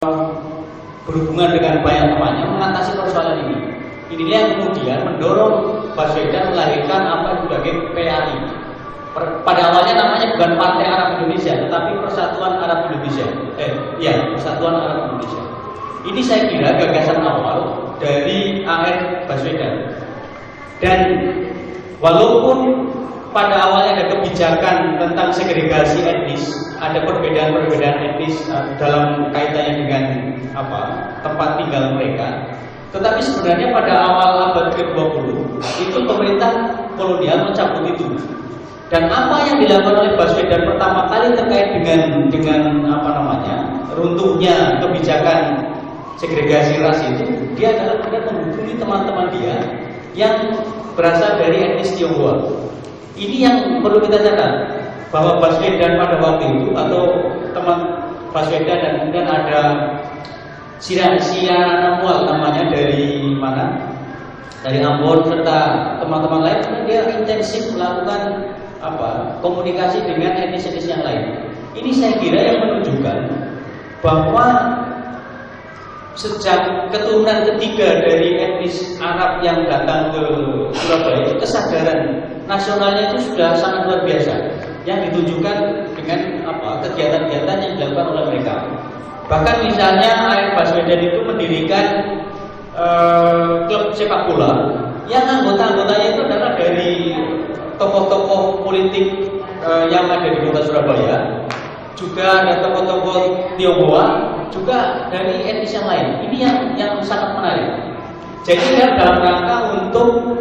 berhubungan dengan banyak temannya mengatasi persoalan ini. Inilah yang kemudian mendorong Baswedan melahirkan apa sebagai PAI. Pada awalnya namanya bukan Partai Arab Indonesia, tetapi Persatuan Arab Indonesia. Persatuan Arab Indonesia. Ini saya kira gagasan awal dari AR Baswedan. Dan walaupun pada awalnya ada kebijakan tentang segregasi etnis, ada perbedaan-perbedaan etnis dalam kaitannya dengan tempat tinggal mereka, tetapi sebenarnya pada awal abad ke-20 itu pemerintah kolonial mencabut itu. Dan apa yang dilakukan oleh Baswedan pertama kali terkait dengan runtuhnya kebijakan segregasi ras itu, dia adalah menghubungi teman-teman dia yang berasal dari etnis Tionghoa. Ini yang perlu kita catat, bahwa Baswedan pada waktu itu, atau teman Baswedan dan kemudian ada Siana Mual namanya dari mana? Dari Ambon serta teman-teman lain, dia intensif melakukan komunikasi dengan etnis-etnis yang lain. Ini saya kira yang menunjukkan bahwa sejak keturunan ketiga dari etnis Arab yang datang ke Surabaya itu kesadaran nasionalnya itu sudah sangat luar biasa, yang ditunjukkan dengan kegiatan-kegiatan yang dilakukan oleh mereka. Bahkan misalnya AR Baswedan itu mendirikan klub sepak bola yang anggota-anggotanya itu adalah dari tokoh-tokoh politik yang ada di kota Surabaya, juga ada tokoh-tokoh Tionghoa, juga dari etnis yang lain. Ini yang sangat menarik. Jadi dalam rangka untuk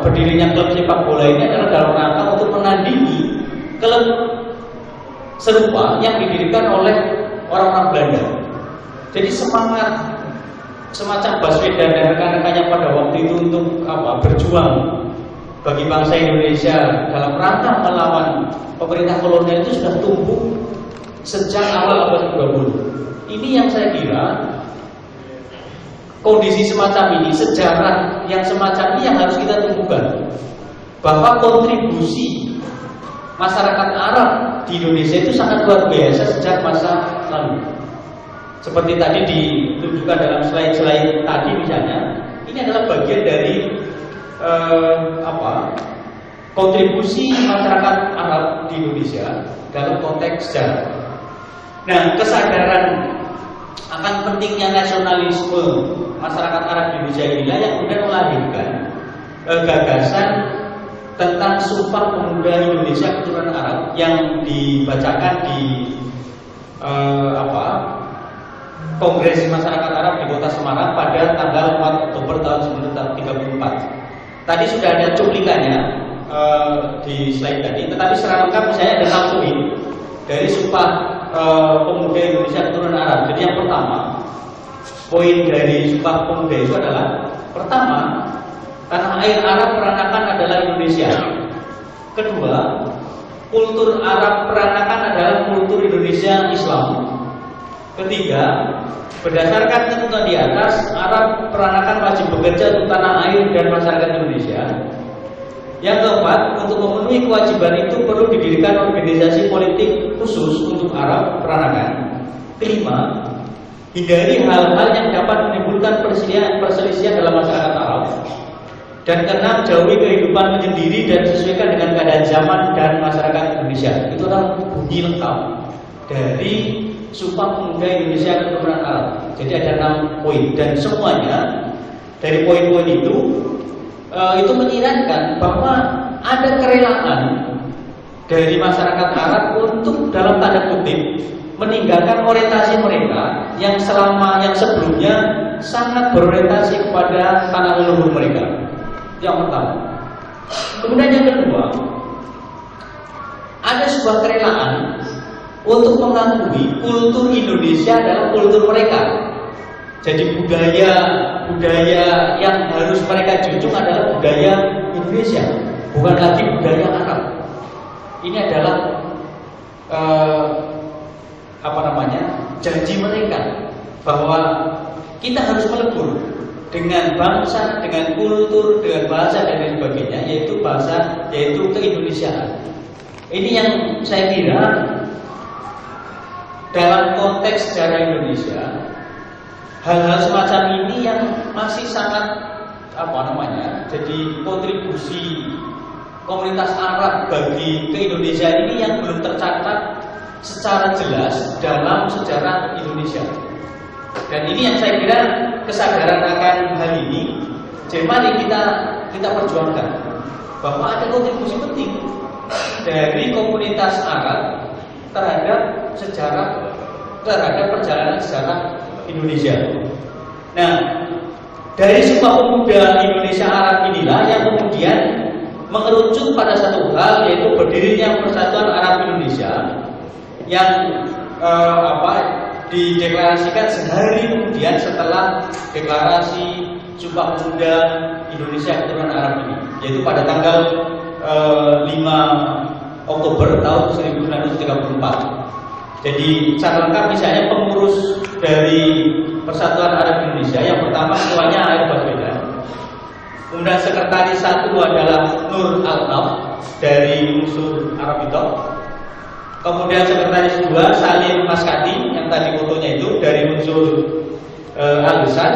berdirinya klub sepak bola ini adalah dalam rangka untuk menandingi klub serupa yang didirikan oleh orang-orang Belanda. Jadi semangat semacam Baswedan dan rekan-rekannya pada waktu itu untuk berjuang bagi bangsa Indonesia dalam rangka melawan pemerintah kolonial itu sudah tumbuh sejak awal abad ke-20. Ini yang saya kira kondisi semacam ini, sejarah yang semacam ini yang harus kita tumbuhkan, bahwa kontribusi masyarakat Arab di Indonesia itu sangat luar biasa sejak masa lalu. Seperti tadi ditunjukkan dalam slide-slide tadi misalnya, ini adalah bagian dari kontribusi masyarakat Arab di Indonesia dalam konteks sejarah. Nah, kesadaran akan pentingnya nasionalisme masyarakat Arab di Indonesia inilah yang kemudian melahirkan gagasan tentang Sumpah Pemuda Indonesia Keturunan Arab yang dibacakan di Kongres Masyarakat Arab di Kota Semarang pada tanggal 4 Oktober tahun 1934. Tadi sudah ada cuplikannya di slide tadi, tetapi secara lengkap saya ada 6 poin dari Sumpah Pemuda Indonesia Keturunan Arab. Jadi yang pertama, poin dari Sumpah Pemuda itu adalah, pertama, tanah air Arab peranakan adalah Indonesia. Kedua, kultur Arab peranakan adalah kultur Indonesia Islam. Ketiga, berdasarkan ketentuan di atas, Arab peranakan wajib bekerja untuk tanah air dan masyarakat Indonesia. Yang keempat, untuk memenuhi kewajiban itu perlu didirikan organisasi politik khusus untuk Arab peranakan. Kelima, hindari hal-hal yang dapat menimbulkan perselisihan dalam masyarakat Arab. Dan keenam, jauhi kehidupan menyendiri dan sesuaikan dengan keadaan zaman dan masyarakat Indonesia. Itu adalah bunyi lengkap dari Sumpah Pemuda Indonesia Keturunan Arab. Jadi ada 6 poin dan semuanya dari poin-poin itu menyiratkan bahwa ada kerelaan dari masyarakat Arab untuk dalam tanda kutip meninggalkan orientasi mereka yang sebelumnya sangat berorientasi kepada tanah leluhur mereka. Yang pertama. Kemudian yang kedua, ada sebuah kerelaan untuk mengakui kultur Indonesia adalah kultur mereka. Jadi budaya yang harus mereka junjung adalah budaya Indonesia, bukan lagi budaya Arab. Ini adalah janji mereka bahwa kita harus melebur dengan bangsa, dengan kultur, dengan bahasa dan lain sebagainya, yaitu keindonesiaan. Ini yang saya kira dalam konteks sejarah Indonesia, hal-hal semacam ini yang masih sangat jadi kontribusi komunitas Arab bagi ke Indonesia ini yang belum tercatat secara jelas dalam sejarah Indonesia. Dan ini yang saya kira kesadaran akan hal ini, jadi mari kita perjuangkan bahwa ada kontribusi penting dari komunitas Arab terhadap perjalanan sejarah Indonesia. Nah, dari Sumpah Pemuda Indonesia Arab inilah yang kemudian mengerucut pada satu hal, yaitu berdirinya Persatuan Arab Indonesia yang dideklarasikan sehari kemudian setelah deklarasi Sumpah Pemuda Indonesia Keturunan Arab ini, yaitu pada tanggal 5 Oktober tahun 1934. Jadi secara lengkap misalnya pengurus dari Persatuan Arab Indonesia yang pertama ketuanya Air Baswedan, kemudian sekretaris satu adalah Nur Al-Naf dari unsur Arabitoh, kemudian sekretaris dua Salim Maskati yang tadi fotonya itu dari unsur Al-Besar.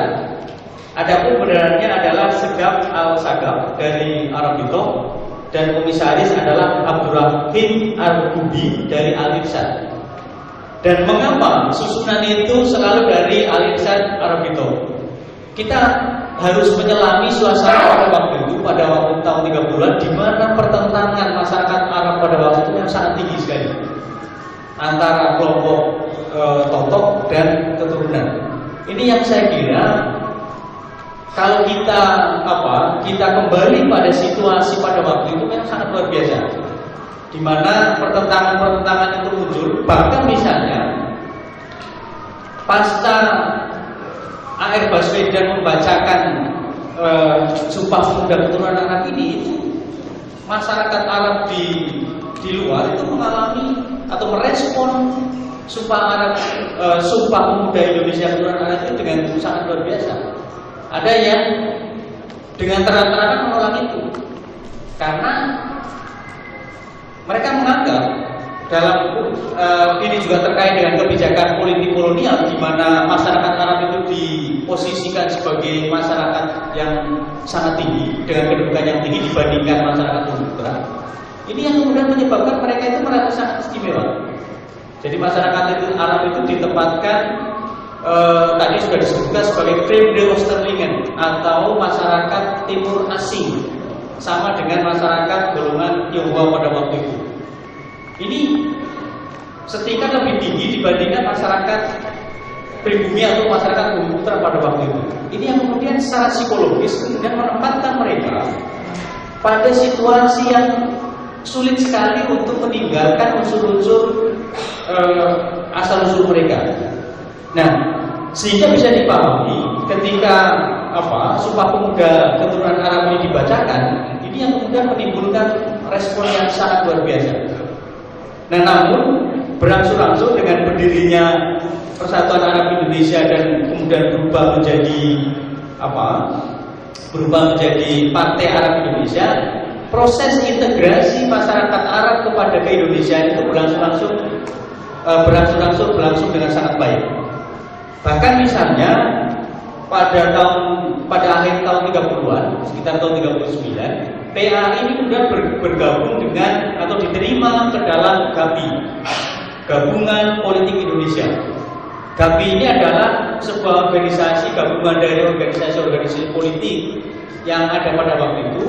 Adapun benderanya adalah Segaf Al-Sagaf dari Arabitoh, dan komisaris adalah Abdurrahim Al-Gubi dari Al-Irsyad. Dan mengapa susunan itu selalu dari Al-Irsyad Arabitoh? Kita harus menyelami suasana pada waktu itu, pada waktu tahun 30-an, di mana pertentangan masyarakat Arab pada waktu itu yang sangat tinggi sekali antara kelompok Totok dan keturunan. Ini yang saya kira kalau kita kembali pada situasi pada waktu itu yang sangat luar biasa, di mana pertentangan itu muncul. Bahkan misalnya pasca Air Baswedan membacakan Sumpah Pemuda Keturunan Arab ini, itu masyarakat Arab di luar itu mengalami atau merespon Sumpah Pemuda Indonesia Keturunan Arab itu dengan sangat luar biasa. Ada yang dengan terang-terangan menolak itu karena mereka menganggap dalam ini juga terkait dengan kebijakan politik kolonial, di mana masyarakat Arab itu diposisikan sebagai masyarakat yang sangat tinggi dengan kedudukan yang tinggi dibandingkan masyarakat Sumatera. Ini yang kemudian menyebabkan mereka itu merasa sangat istimewa. Jadi masyarakat Arab itu ditempatkan tadi sudah disebutkan sebagai Vreemde Oosterlingen atau masyarakat timur asing, sama dengan masyarakat golongan Tionghoa pada waktu itu. Ini setingkat lebih tinggi dibandingkan masyarakat pribumi atau masyarakat bumi putra pada waktu itu. Ini yang kemudian secara psikologis kemudian menempatkan mereka pada situasi yang sulit sekali untuk meninggalkan unsur-unsur asal-usul mereka. Nah, sehingga bisa dipahami ketika Sumpah Pemuda Keturunan Arab ini dibacakan, ini yang kemudian menimbulkan respon yang sangat luar biasa. Nah, namun berangsur-angsur dengan berdirinya Persatuan Arab Indonesia dan kemudian berubah menjadi Partai Arab Indonesia, proses integrasi masyarakat Arab kepada Indonesia itu berangsur-angsur berlangsung dengan sangat baik. Bahkan misalnya pada akhir tahun 30-an, sekitar tahun 39, PAI ini kemudian bergabung dengan atau diterima ke dalam GAPI, Gabungan Politik Indonesia. GAPI ini adalah sebuah organisasi gabungan dari organisasi-organisasi politik yang ada pada waktu itu,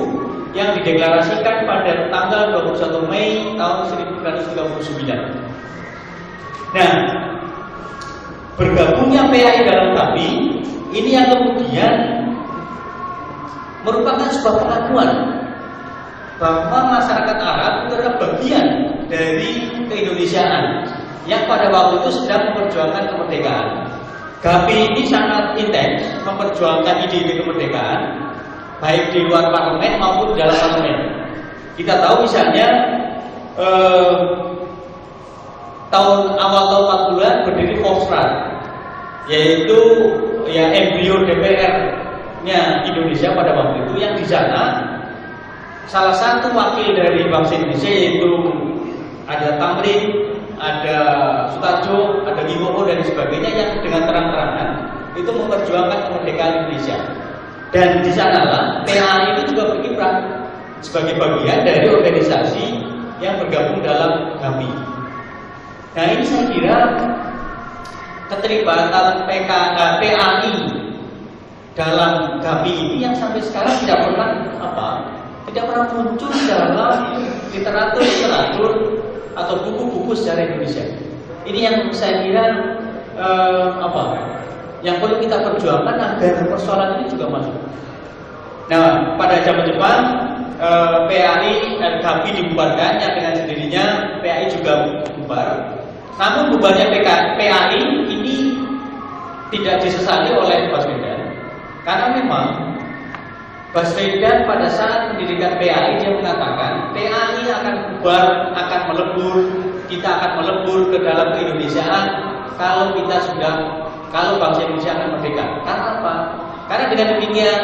yang dideklarasikan pada tanggal 21 Mei tahun 1939. Nah, bergabungnya PAI dalam GAPI ini yang kemudian merupakan sebuah pengakuan bahwa masyarakat Arab itu adalah bagian dari keindonesiaan yang pada waktu itu sedang memperjuangkan kemerdekaan. GAPI ini sangat intens memperjuangkan ide-ide kemerdekaan, baik di luar parlemen maupun di dalam parlemen. Kita tahu misalnya awal tahun 40-an berdiri Volksraad, yaitu embrio DPR-nya Indonesia pada waktu itu, yang di sana salah satu wakil dari bangsa Indonesia yaitu ada Tamrin, ada Sutarjo, ada Wibowo dan sebagainya yang dengan terang-terangan itu memperjuangkan kemerdekaan Indonesia. Dan di sanalah PAI itu juga berkiprah sebagai bagian dari organisasi yang bergabung dalam GAMI. Nah ini saya kira keterlibatan PAI dalam GAMI ini yang sampai sekarang tidak pernah muncul dalam literatur atau buku-buku sejarah Indonesia. Ini yang saya kira yang perlu kita perjuangkan agar persoalan ini juga masuk. Nah, pada zaman Jepang PAI dan GAMI dibubarkan, yang dengan sendirinya PAI juga bubar. Namun bubarnya PAI ini tidak disesali oleh Baswedan, karena memang Baswedan pada saat mendirikan PAI dia mengatakan PAI akan bubar, akan melebur, kita akan melebur ke dalam keindonesiaan kalau bangsa Indonesia akan merdeka. Karena apa? Karena dengan demikian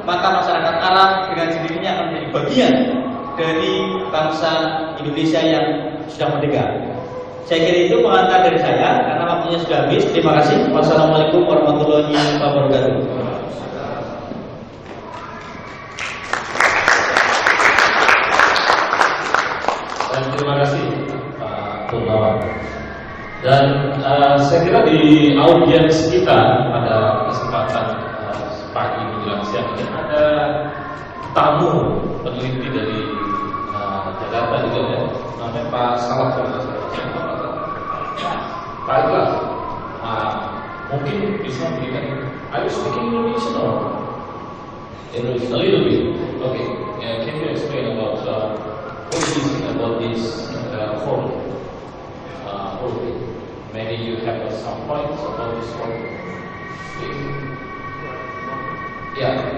maka masyarakat Arab dengan sendirinya akan menjadi bagian dari bangsa Indonesia yang sudah merdeka. Saya kira itu pengantar dari saya karena waktunya sudah habis. Terima kasih. Wassalamualaikum warahmatullahi wabarakatuh. Terima kasih Pak Purnawan. Dan saya kira di audiens kita pada kesempatan pagi menjelang siang ini ada tamu peneliti dari Jakarta juga ya, namanya Pak Salah. Pak Iqbal, mungkin bisa memberikan. Are you speaking Indonesian or English? A little bit. Okay. Can you explain about what do you think about this forum? Maybe you have some points about this forum. Yeah.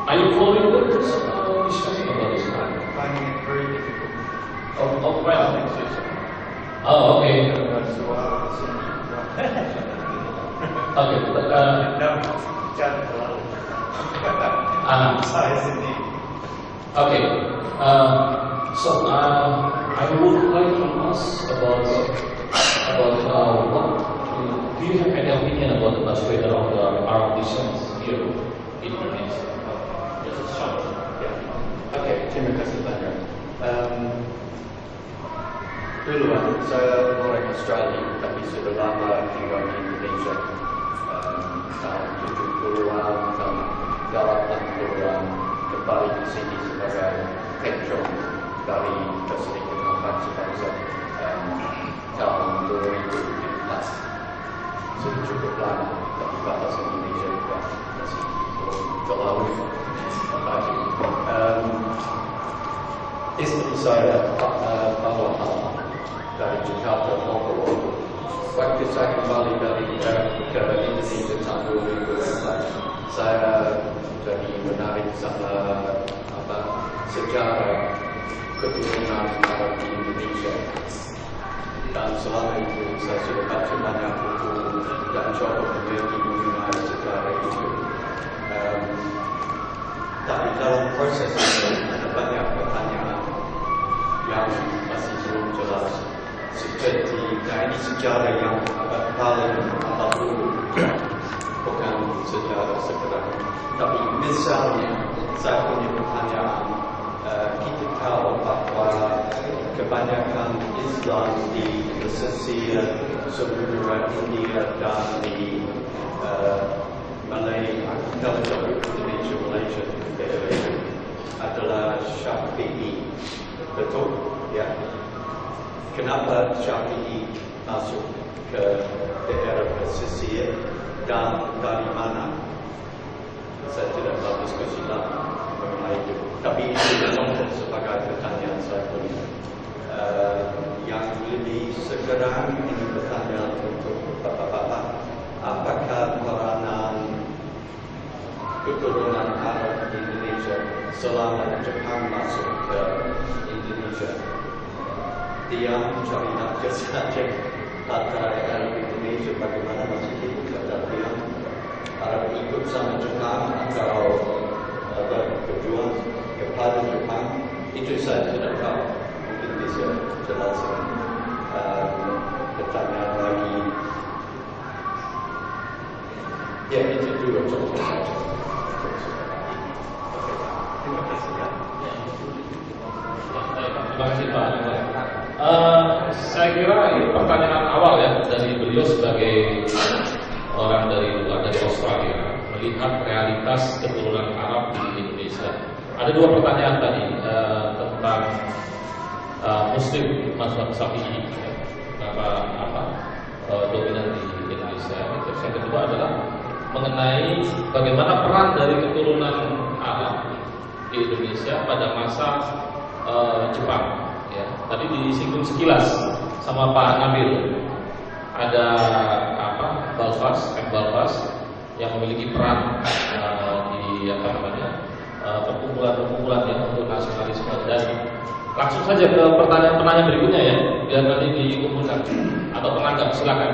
Are you following the discussion about this forum? Finding it very difficult. Oh, well. Oh, okay. Okay. Saya sendiri. Okay. So I would like to ask about what do you have any opinion about the Baswedan of the Arab descent here in Indonesia? Just a short. Oke, terima kasih banyak. Duluan saya orang Australia, tapi sudah lama tinggal di Indonesia. Tahun 70-an, tahun 80-an, kembali di sini sebagai patron dari Perserikatan Bangsa-Bangsa tahun 2014. Sudah cukup lama, tapi bahasa Indonesia juga masih terlalu lagi. Istri saya bawa dari Jakarta Bogor. Waktu saya kembali dari ke Indonesia tahun 2004, saya jadi menarik sama sejarah keturunan Arab di Indonesia. Dan selama itu saya sudah baca banyak buku dan coba mengerti mengenai sejarah itu. Tapi dalam proses itu ada banyak pertanyaan yang masih belum jelas. Seperti ini sejarah yang paling awal dulu, bukan sejarah sekarang. Tapi misalnya saya punya pertanyaan, kita tahu bahwa kebanyakan Islam di pesisir Samudra India dan di Indonesia Malaysia adalah Syafi'i, betul? Ya. Kenapa Syafi'i masuk ke daerah pesisir dan dari mana? Saya tidak tahu diskusi mengenai itu. Tapi itu sebagai pertanyaan saya pun. Yang lebih sekarang ini pertanyaan untuk Bapak-Bapak, apakah peranan keturunan Arab di Indonesia selama Jepang masuk ke Indonesia? Dia mencari nafkah saja antara Arab Indonesia bagaimana masih hidup kata dia Arab ikut sama Jepang atau berjuang kepada Jepang, itu saya tidak tahu, mungkin bisa jelaskan. dan pertanyaan lagi. Ya, itu dua contoh saja. Terima kasih ya. Terima kasih Pak. Saya kira ini pertanyaan awal ya dari beliau sebagai orang dari luar, dari Australia, melihat realitas keturunan Arab di Indonesia. Ada dua pertanyaan tadi tentang Muslim mazhab Syafi'i, apa dominan di Indonesia. Terus yang kedua adalah mengenai bagaimana peran dari keturunan Arab di Indonesia pada masa Jepang. Ya, tadi disinggung sekilas sama Pak Nabil. Ada Balfas yang memiliki peran di perkumpulan yang untuk nasionalisme. Dan langsung saja ke pertanyaan berikutnya ya, biar nanti dikumpulkan atau penganggap silakan.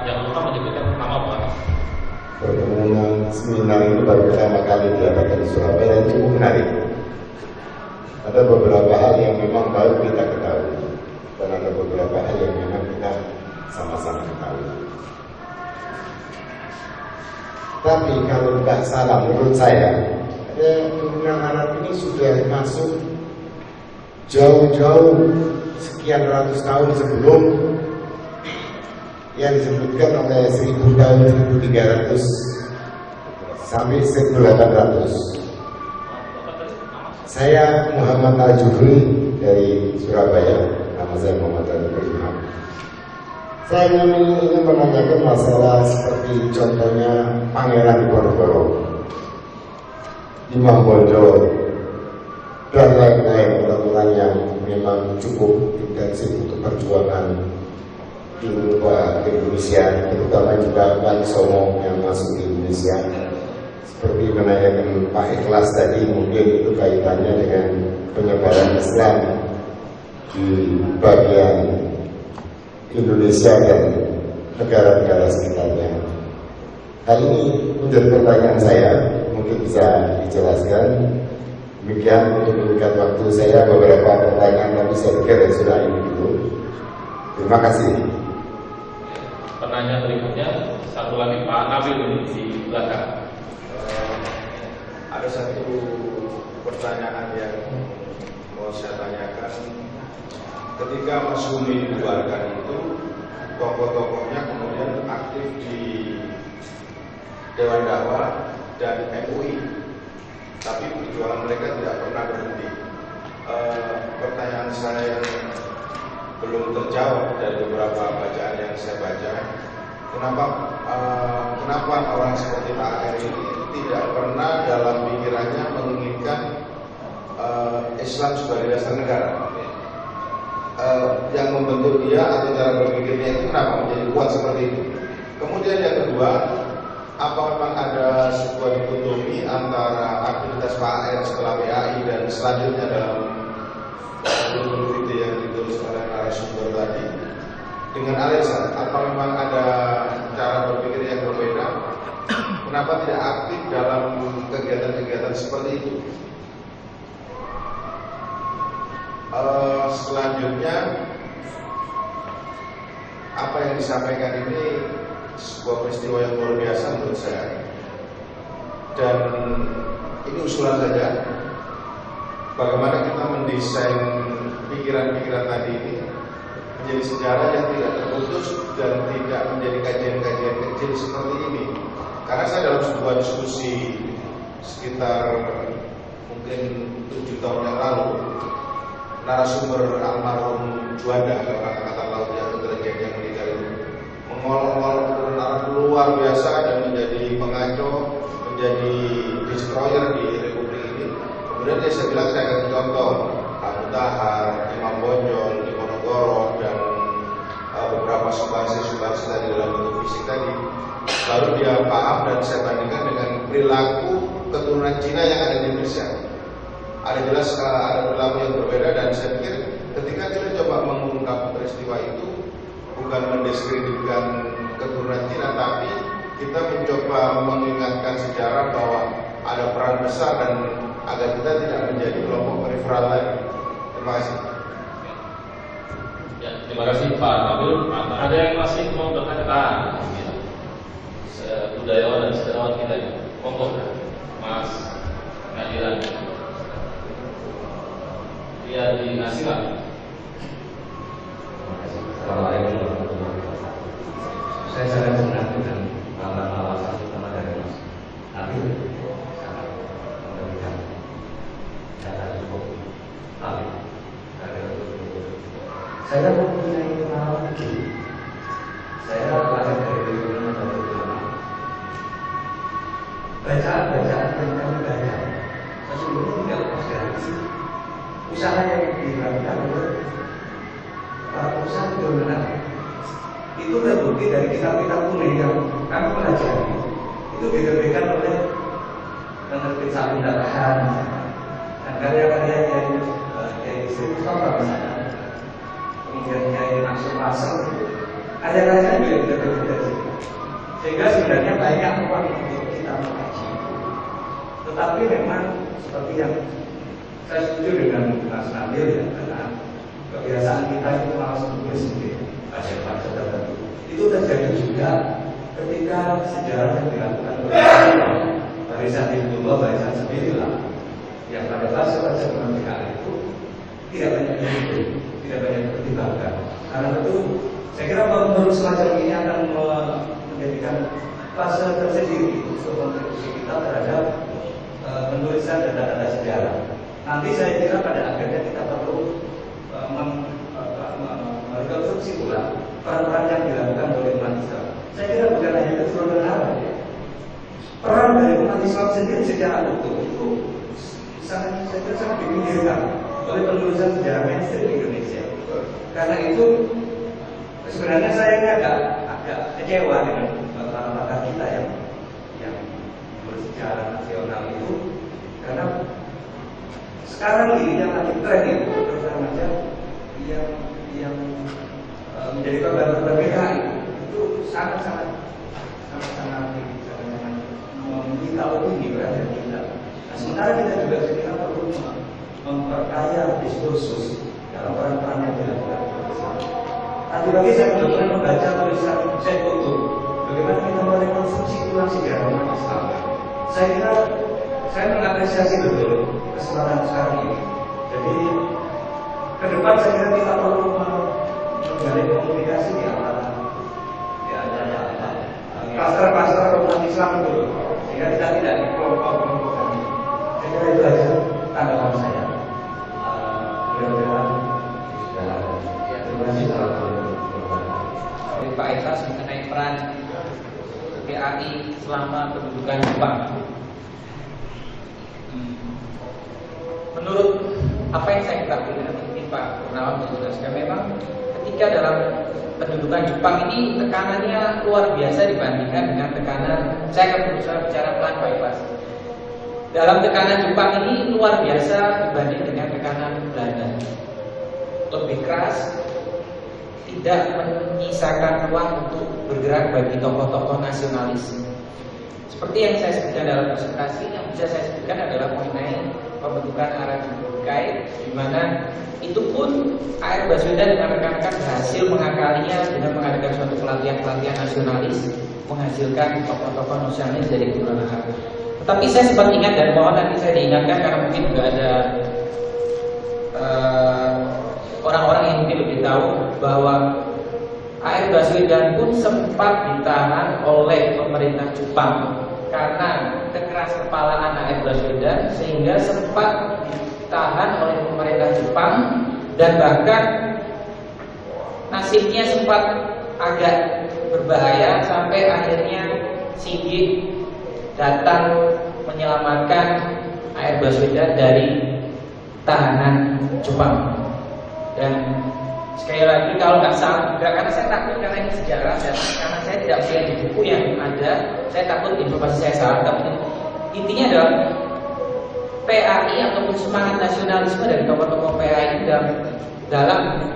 Jangan lupa menyebutkan nama Pak. Pertemuan seminar ini baru pertama kali diadakan di Surabaya dan cukup menarik. Ada beberapa hal yang memang baru kita ketahui dan ada beberapa hal yang memang kita sama-sama ketahui. Tapi kalau tidak salah menurut saya, keturunan Arab ini sudah masuk jauh-jauh sekian ratus tahun sebelum yang disebutkan oleh 1000 tahun 1300 sampai 1800. Saya Muhammad Al-Juhri dari Surabaya. Nama saya Muhammad Al-Juhri. Saya ingin menanyakan masalah seperti contohnya Pangeran Diponegoro, Imam Bonjol, dan lain-lain orang-orang yang memang cukup intensif untuk perjuangan di Indonesia, terutama juga Bang Somo yang masuk di Indonesia. Seperti menanyakan Pak Ikhlas tadi, mungkin itu kaitannya dengan penyebaran Islam di bagian Indonesia dan negara-negara sekitarnya. Hal ini menjadi pertanyaan saya, mungkin bisa dijelaskan. Demikian untuk meningkat waktu saya beberapa pertanyaan, tapi saya pikir sudah ini dulu. Terima kasih. Pertanyaan berikutnya, satu lagi Pak Nabil ini di belakang. Ada satu pertanyaan yang mau saya tanyakan. Ketika Mas Humi dibubarkan itu, tokoh-tokohnya kemudian aktif di Dewan Dakwah dan MUI, tapi perjuangan mereka tidak pernah berhenti. Pertanyaan saya yang belum terjawab dari beberapa bacaan yang saya baca, kenapa orang seperti Pak Aher ini tidak pernah dalam pikirannya menginginkan Islam sebagai dasar negara? Yang membentuk dia atau cara berpikirnya itu kenapa menjadi kuat seperti itu? Kemudian yang kedua, apa memang ada sebuah dikotomi antara aktivitas Pak Aher setelah PAI dan selanjutnya dalam video yang ditulis oleh narasumber tadi dengan alasan apa memang ada cara berpikir yang berbeda? Kenapa tidak aktif dalam kegiatan-kegiatan seperti itu? Selanjutnya, apa yang disampaikan ini sebuah peristiwa yang luar biasa menurut saya. Dan ini usulan saja. Bagaimana kita mendesain pikiran-pikiran tadi ini menjadi sejarah yang tidak terputus dan tidak menjadi kajian-kajian kecil seperti ini. Karena saya dalam sebuah diskusi sekitar mungkin 7 tahun yang lalu, narasumber almarhum Juanda, orang Angkatan Laut yang intelijen yang meninggal itu, mengolok-olok keturunan Arab luar biasa dan menjadi pengacau, menjadi destroyer di Republik ini. Kemudian saya bilang saya akan contoh Abu Tahar, Imam Bonjol, Diponegoro, dan beberapa sumbangsi tadi dalam bentuk fisik tadi. Lalu dia paham dan saya bandingkan dengan perilaku keturunan Cina yang ada di Indonesia. Ada jelas ada perilaku yang berbeda, dan saya pikir ketika kita coba mengungkap peristiwa itu bukan mendiskreditkan keturunan Cina, tapi kita mencoba mengingatkan sejarah bahwa ada peran besar dan agar kita tidak menjadi kelompok periferal lagi. Terima kasih. Ya, terima kasih Pak Nabil. Ada yang masih mau bertanya? Budayawan dan sejarawan kita ya. Monggo, Mas Nadiran. Dia di Nasihat. Assalamualaikum warahmatullahi wabarakatuh. Saya sangat senang dengan alasan utama dari Mas Nabil. Sangat memberikan data cukup valid. Saya mempunyai pengalaman begini. Saya lahir dari lingkungan atau ulama. Bacaan-bacaan yang kami baca sesungguhnya tidak lepas dari usaha yang dilakukan oleh para usaha benar. Itu terbukti dari kitab-kitab kuning yang kami pelajari. Itu diterbitkan oleh penerbit Sabunda Bahan dan karya-karya dari Istri Mustafa misalnya. Kemudian Kiai Maksud Pasal, karya-karyanya juga diterbitkan dari situ. Sehingga sebenarnya banyak ruang untuk kita mengkaji. Tetapi memang seperti yang saya setuju dengan Mas Nabil ya, karena kebiasaan kita itu malas menulis sendiri baca tertentu. Itu terjadi juga ketika sejarah yang dilakukan oleh Barisan Hizbullah Barisan sendirilah yang pada fase-fase kemerdekaan itu tidak banyak dihitung, tidak banyak dipertimbangkan. Karena itu saya kira menurut semacam ini akan menjadikan fase tersendiri untuk kontribusi kita terhadap penulisan dan data-data sejarah. Nanti saya kira pada akhirnya kita perlu merekonstruksi ulang peran-peran yang dilakukan oleh umat Islam. Saya kira bukan hanya keturunan Arab ya. Peran dari umat Islam sendiri secara utuh itu sangat dipinggirkan oleh penulisan sejarah mainstream di Indonesia. Karena itu sebenarnya saya ini agak kecewa dengan para pakar kita yang bersejarah nasional itu, karena sekarang ini yang lagi tren itu terutama saja yang menjadi korban PKI itu sangat meminta opini berada kita. Nah, sementara kita juga segera perlu memperkaya diskursus dalam peran-peran yang dilakukan. Tadi pagi saya benar-benar membaca tulisan Syekh Qutb bagaimana kita merekonstruksi ulang sejarah umat Islam. Saya kira saya mengapresiasi betul kesempatan sekarang ini. Jadi ke depan saya kira kita perlu menjalin komunikasi di antara klaster-klaster umat Islam itu, sehingga kita tidak dikelompok-kelompokkan. Saya kira itu aja tanggapan saya. Mudah-mudahan terima kasih. Pak Esas mengenai peran PAI selama pendudukan Jepang. Menurut apa yang saya ketahui dan Pak Purnawan menjelaskan, memang ketika dalam pendudukan Jepang ini tekanannya luar biasa dibandingkan dengan tekanan, saya akan berusaha bicara pelan Pak Esas. Dalam tekanan Jepang ini luar biasa dibanding dengan tekanan Belanda. Lebih keras, tidak menyisakan ruang untuk bergerak bagi tokoh-tokoh nasionalis. Seperti yang saya sebutkan dalam presentasi, yang bisa saya sebutkan adalah mengenai pembentukan Arajukai, di mana itu pun A.R. Baswedan dan rekan-rekan berhasil mengakalinya dengan mengadakan suatu pelatihan-pelatihan nasionalis, menghasilkan tokoh-tokoh nasionalis dari keturunan Arab. Tetapi saya sempat ingat, dan mohon nanti saya diingatkan karena mungkin juga ada orang-orang yang mungkin lebih tahu bahwa A.R. Baswedan pun sempat ditahan oleh pemerintah Jepang karena kekeras kepalaan A.R. Baswedan, sehingga sempat ditahan oleh pemerintah Jepang, dan bahkan nasibnya sempat agak berbahaya sampai akhirnya Shingi datang menyelamatkan A.R. Baswedan dari tahanan Jepang. Dan sekali lagi kalau nggak salah, karena saya takut, karena ini sejarah dan karena saya tidak melihat di buku yang ada, saya takut informasi saya salah. Tapi intinya adalah PAI ataupun semangat nasionalisme dari tokoh-tokoh PAI dalam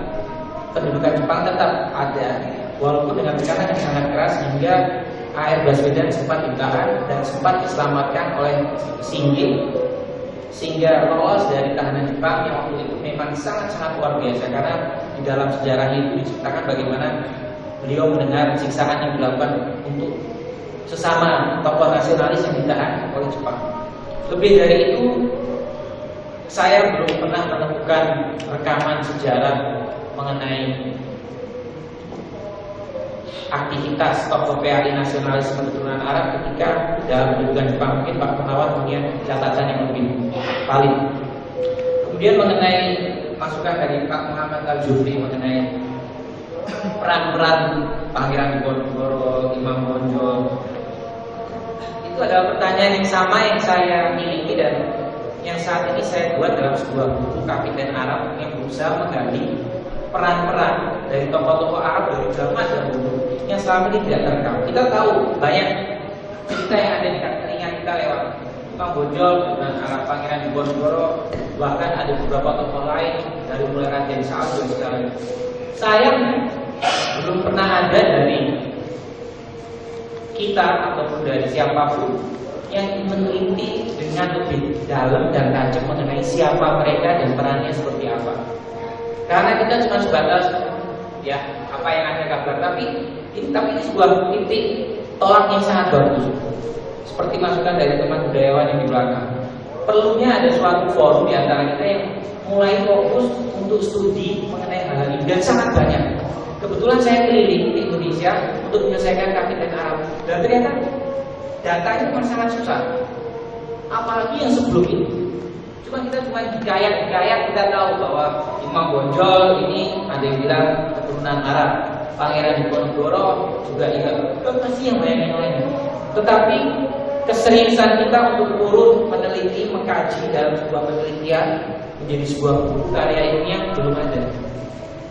pendudukan Jepang tetap ada, walaupun dengan tekanan yang sangat keras, hingga A.R. Baswedan sempat ditahan dan sempat diselamatkan oleh Shingi sehingga lolos dari tahanan Jepang yang waktu itu memang sangat-sangat luar biasa, karena di dalam sejarahnya itu diceritakan bagaimana beliau mendengar siksaan yang dilakukan untuk sesama tokoh nasionalis yang ditahan oleh Jepang. Lebih dari itu, saya belum pernah menemukan rekaman sejarah mengenai aktivitas tokoh PAI nasionalis keturunan Arab ketika dalam pendudukan Jepang. Mungkin Pak Purnawan punya catatan yang lebih valid. Kemudian mengenai masukan dari Pak Muhammad Al-Jufri mengenai peran-peran Pangeran Diponegoro, Imam Bonjol, itu adalah pertanyaan yang sama yang saya miliki dan yang saat ini saya buat dalam sebuah buku Kapiten Arab yang berusaha menggali peran-peran dari tokoh-tokoh Arab dari zaman dahulu yang selama ini tidak terekam. Kita tahu banyak cerita yang ada di telinga kita lewat Imam Bonjol dan Arab Pangeran Diponegoro, bahkan ada beberapa tokoh lain dari mulai Raja Saud dan sekarang. Sayangnya belum pernah ada dari kita ataupun dari siapapun yang meneliti dengan lebih dalam dan tajam mengenai siapa mereka dan perannya seperti apa. Karena kita cuma sebatas ya apa yang ada kabar, tapi ini sebuah titik tolak yang sangat bagus. Seperti masukan dari teman budayawan yang di belakang. Perlunya ada suatu forum di antara kita yang mulai fokus untuk studi mengenai hal ini, dan sangat banyak. Kebetulan saya keliling di Indonesia untuk menyelesaikan Kapiten Arab, dan ternyata datanya memang sangat susah. Apalagi yang sebelum itu. Cuma dikayat kita tahu bahwa Imam Bonjol ini ada yang bilang keturunan Arab, Pangeran Diponegoro juga pasti yang banyak yang lain. Tetapi keseriusan kita untuk turun meneliti, mengkaji dalam sebuah penelitian menjadi sebuah buku karya ilmiah belum ada.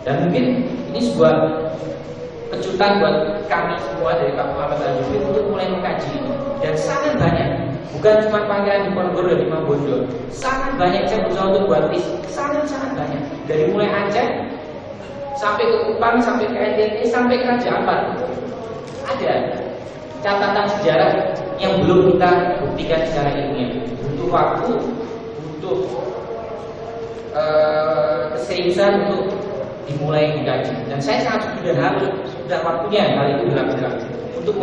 Dan mungkin ini sebuah kejutan buat kami semua dari Pak Muhammad Al-Jufri untuk mulai mengkaji ini. Dan sangat banyak, bukan cuma Pangeran Diponegoro dan Imam Bonjol, sangat banyak saya berusaha untuk buat list, sangat banyak. Dari mulai Aceh sampai ke Kupang, sampai ke NTT, sampai ke Raja Ampat, ada catatan sejarah yang belum kita buktikan secara ilmiah. Butuh waktu, butuh keseriusan untuk dimulai dikaji. Dan saya sangat sudah waktunya hal itu dilakukan untuk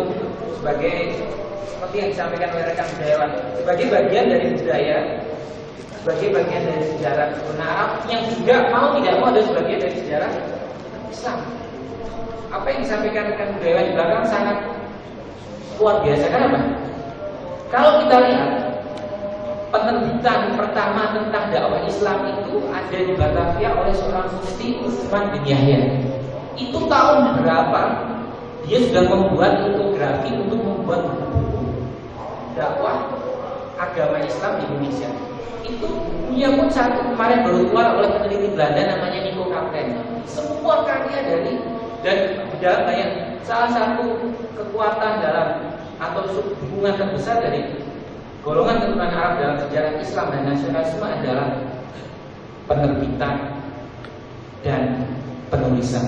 sebagai seperti yang disampaikan oleh rekan budayawan, sebagai bagian dari budaya, sebagai bagian dari sejarah Arab yang juga mau tidak mau ada sebagian dari sejarah Islam. Apa yang disampaikan rekan budayawan di belakang sangat luar biasa. Kenapa? Kalau kita lihat penerbitan pertama tentang dakwah Islam itu ada di Batavia oleh seorang mufti Utsman bin Yahya. Itu tahun berapa dia sudah membuat litografi untuk membuat buku dakwah agama Islam di Indonesia. Itu bukunya pun satu kemarin baru keluar oleh peneliti Belanda namanya Nico Kapten. Semua karya dari dan di dalam banyak salah satu kekuatan dalam atau hubungan terbesar dari golongan keturunan Arab dalam sejarah Islam dan nasionalisme adalah penerbitan dan penulisan.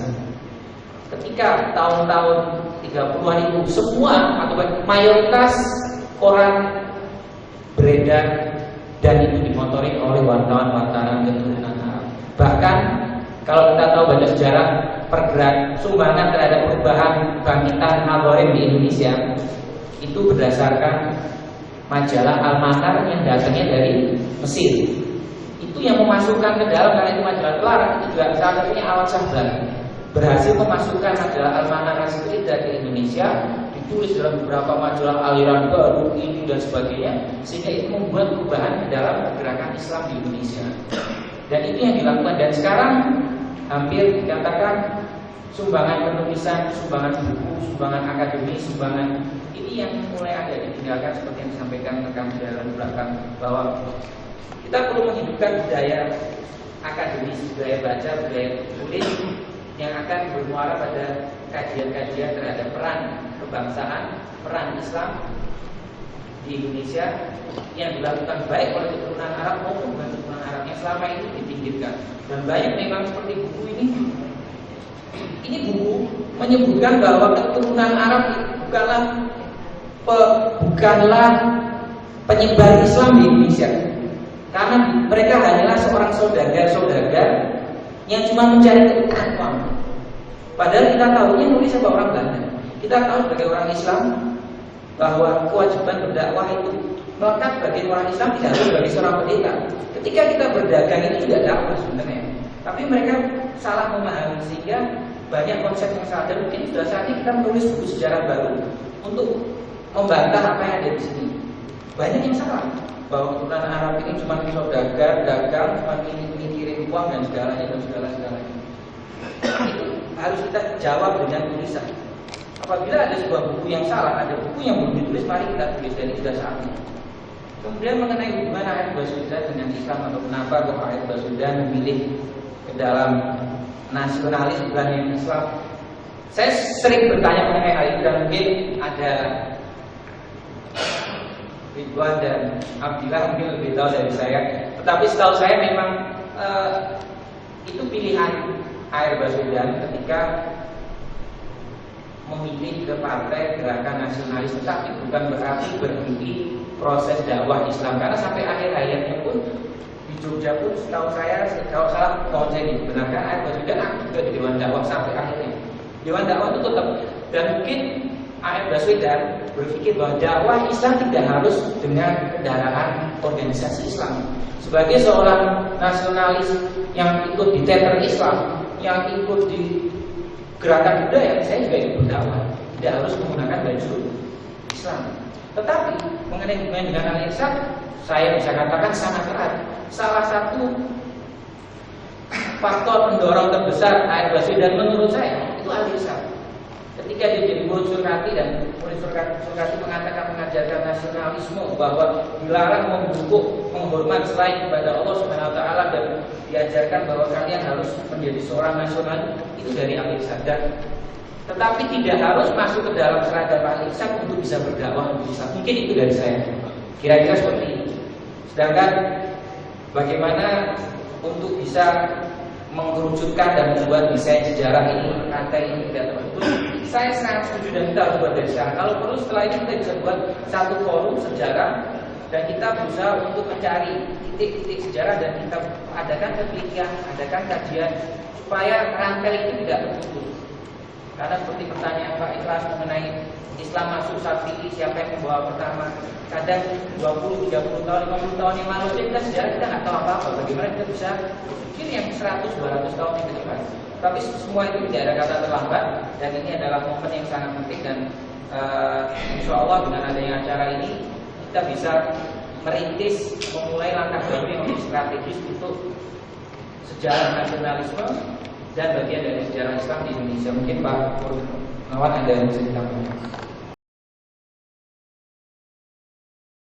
Ketika tahun-tahun 30-an itu semua atau mayoritas koran beredar dan itu dimotori oleh wartawan-wartawan keturunan Arab. Bahkan kalau kita tahu baca sejarah pergerak sumbangan terhadap perubahan bangkitan Al-Gharib di Indonesia itu berdasarkan majalah Al-Manar yang datangnya dari Mesir. Itu yang memasukkan ke dalam, karena itu majalah terlarang, itu juga salah satunya Awad Syahban berhasil memasukkan majalah Al-Manar Rasul dari Indonesia, ditulis dalam beberapa majalah aliran baru ini dan sebagainya, sehingga itu membuat perubahan di dalam gerakan Islam di Indonesia. Dan itu yang dilakukan, dan sekarang hampir dikatakan sumbangan penulisan, sumbangan buku, sumbangan akademis, sumbangan ini yang mulai ada ditinggalkan seperti yang disampaikan rekan dalam belakang, bahwa kita perlu menghidupkan budaya akademis, budaya baca, budaya tulis yang akan bermuara pada kajian-kajian terhadap peran kebangsaan, peran Islam di Indonesia yang dilakukan baik oleh keturunan Arab maupun bukan keturunan Arab yang selama ini dipinggirkan. Dan banyak memang seperti buku ini. Ini buku menyebutkan bahwa keturunan Arab bukanlah penyebar Islam di Indonesia. Karena mereka hanyalah seorang saudagar yang cuma mencari keuntungan uang. Padahal kita tahu ini nulis siapa orang Belanda. Kita tahu sebagai orang Islam bahwa kewajiban berdakwah itu melekat bagi orang Islam, tidak harus bagi seorang pendeta. Ketika kita berdagang itu juga dakwah sebenarnya. Tapi mereka salah memahami sehingga banyak konsep yang salah. Dan mungkin sudah saatnya kita menulis buku sejarah baru untuk membantah apa yang ada di sini. Banyak yang salah bahwa keturunan Arab ini cuma saudagar, dagang, cuma mikirin uang dan segalanya. Itu harus kita jawab dengan tulisan. Apabila ada sebuah buku yang salah, ada buku yang belum ditulis, mari kita tulis, dan itu sudah saatnya. Kemudian mengenai hubungan Air Baswedan dengan Islam atau kenapa kok Air Baswedan memilih ke dalam nasionalis bukan yang Islam. Saya sering bertanya mengenai hal itu dan mungkin ada Ridwan dan Abdillah mungkin lebih tahu dari saya. Tetapi setahu saya memang itu pilihan Air Baswedan ketika memilih ke partai gerakan nasionalis, tetapi bukan berarti berhenti proses dakwah Islam, karena sampai akhir hayatnya pun di Jogja pun setahu saya, kalau salah mohon saya dibenarkan, Air Baswedan aktif juga di Dewan Dakwah sampai akhirnya. Dewan Dakwah itu tetap, dan mungkin Air Baswedan berpikir bahwa dakwah Islam tidak harus dengan kendaraan organisasi Islam. Sebagai seorang nasionalis yang ikut di teater Islam, yang ikut di gerakan budaya, saya juga ikut berdakwah. Tidak harus menggunakan baju Islam. Tetapi mengenai hubungan dengan Al-Irsyad, saya bisa katakan sangat erat. Salah satu faktor pendorong terbesar Air Baswedan menurut saya itu Al-Irsyad. Ketika dia jadi murid Surkati dan murid Surkati mengatakan mengajarkan nasionalisme, bahwa dilarang membungkuk menghormat selain kepada Allah Subhanahu wa taala, dan diajarkan bahwa kalian harus menjadi seorang nasionalis, itu dari Al-Irsyad. Tetapi tidak harus masuk ke dalam seragam Al-Irsyad untuk bisa berdakwah untuk Islam. Mungkin itu dari saya. Kira-kira seperti ini. Sedangkan bagaimana untuk bisa mengerucutkan dan membuat desain sejarah ini, kata ini tidak terbentuk, saya sangat setuju dan kita harus buat dari sekarang. Kalau perlu setelah ini kita bisa buat satu forum sejarah dan kita berusaha untuk mencari titik-titik sejarah dan kita adakan penelitian, adakan kajian supaya rantai itu tidak terputus. Karena seperti pertanyaan Pak Ikhlas mengenai Islam masuk saat ini, siapa yang membawa pertama? Kadang 20, 30 tahun, 50 tahun yang lalu kita sejarah kita nggak tahu apa-apa. Bagaimana kita bisa berpikir yang 100, 200 tahun yang ke depan? Tapi semua itu tidak ada kata terlambat, dan ini adalah momen yang sangat penting. Dan insya Allah dengan adanya acara ini kita bisa merintis, memulai langkah baru yang lebih strategis untuk sejarah nasionalisme dan bagian dari sejarah Islam di Indonesia. Mungkin Pak Purnawan ada yang bisa ditambahkan.